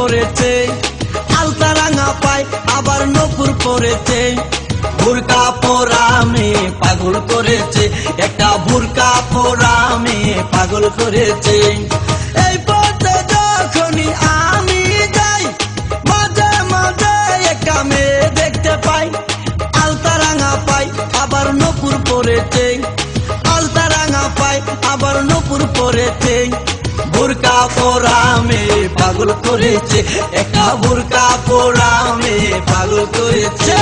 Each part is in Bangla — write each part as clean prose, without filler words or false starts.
পরেছে, আলতা রাঙা পায় আবার নপুর পরেছে। বুরকা পরা মেয়ে পাগল করেছে, একটা বুরকা পরা মেয়ে পাগল করেছে। এই পথে যখনই আমি যাই মাঝে মাঝে একটা মেয়ে দেখতে পাই, আলতা রাঙা পাই আবার নপুর পরেছে, আলতা রাঙা পাই আবার নপুর পরেছে। বুরকা পরা মেয়ে পাগল করেছে, একটা বুরকা পরা মেয়ে পাগল করেছে।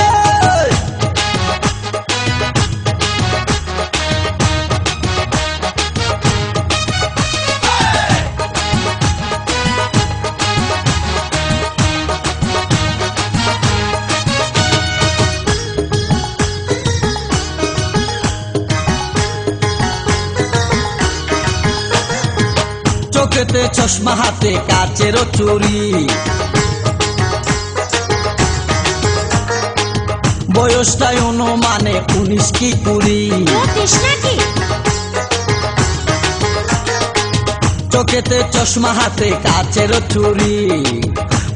চোখেতে চশমা হাতে কাচের চুরি, বয়সটাই অনুমানে 19 কি 20। চোখেতে চশমা হাতে কাচের চুরি,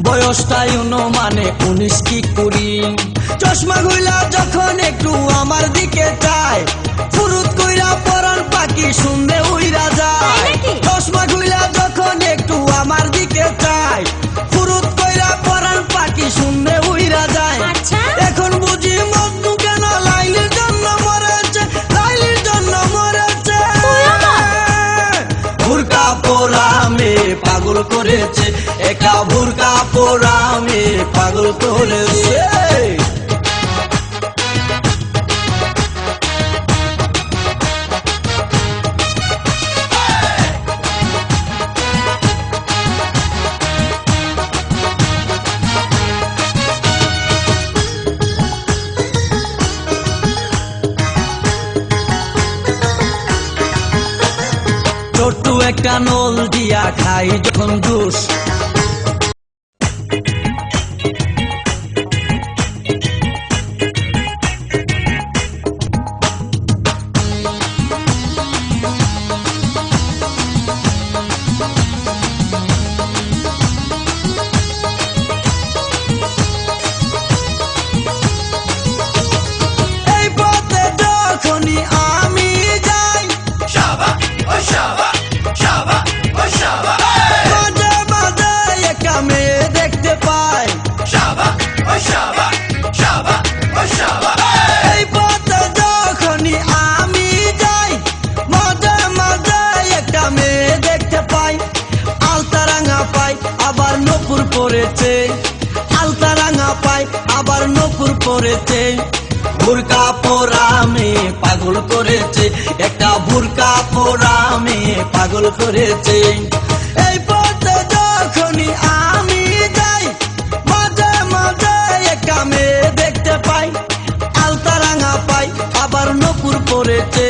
বয়সটাই অনুমানে 19 কি 20। চশমা গুলা যখন একটু আমার দিকে চায়, ফুরুত কইরা পরান পাখি শুনলে উইরা যায়। চশমা গুলা যখন একটু আমার দিকে চায়, ফুরুত কইরা পরান পাখি শুনলে উইরা যায়। এখন বুঝি মজনু কেন লাইলির জন্য মরেছে, লাইলির জন্য মরেছে। বুরকা পরা মেয়ে পাগল করেছে, একা বুরকা পরা মেয়ে পাগল করেছে। ছোট্ট একটা নল দিয়া খাই যখন জুস, এই পথে যখনই আমি যাই মাঝে মাঝে একটা মেয়ে দেখতে পাই, এই পথে যখনই আমি যাই মাঝে মাঝে একটা মেয়ে দেখতে পাই, আলতা রাঙা পাই আবার নপুর পরেছে, আলতা রাঙা পাই আবার নপুর পরেছে। বুরকা পরা মেয়ে পাগল করেছে, একটা বুরকা পরা মেয়ে পাগল করেছে। এই পথে যখনই আমি যাই মাঝে মাঝে একটা মেয়ে দেখতে পাই, আলতা রাঙা পাই আবার নপুর পরেছে,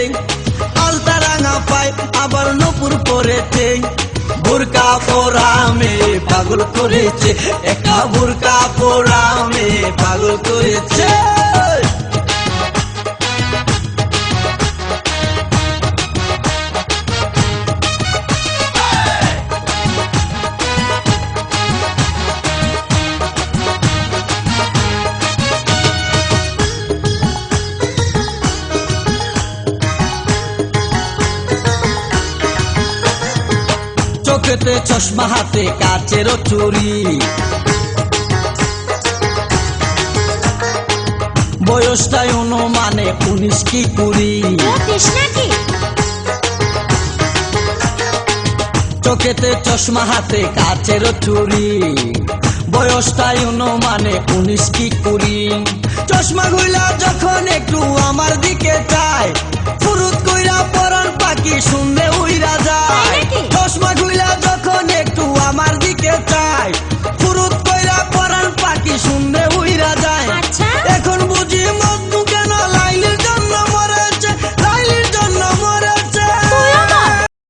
আলতা রাঙা পাই আবার নপুর পরেছে। বুরকা পরা মেয়ে পাগল করেছে, একটা বুরকা পরা মেয়ে পাগল করেছে। চোখেতে চশমা হাতে কাচের চুরি, বয়সটাই অনুমানে 19 কি 20। চোখেতে চশমা হাতে কাচের চুরি, বয়সটাই অনুমানে 19 কি 20। চশমা গুলা যখন একটু আমার দিকে চায়, ফুরুত কইরা পরান পাখি শুনলে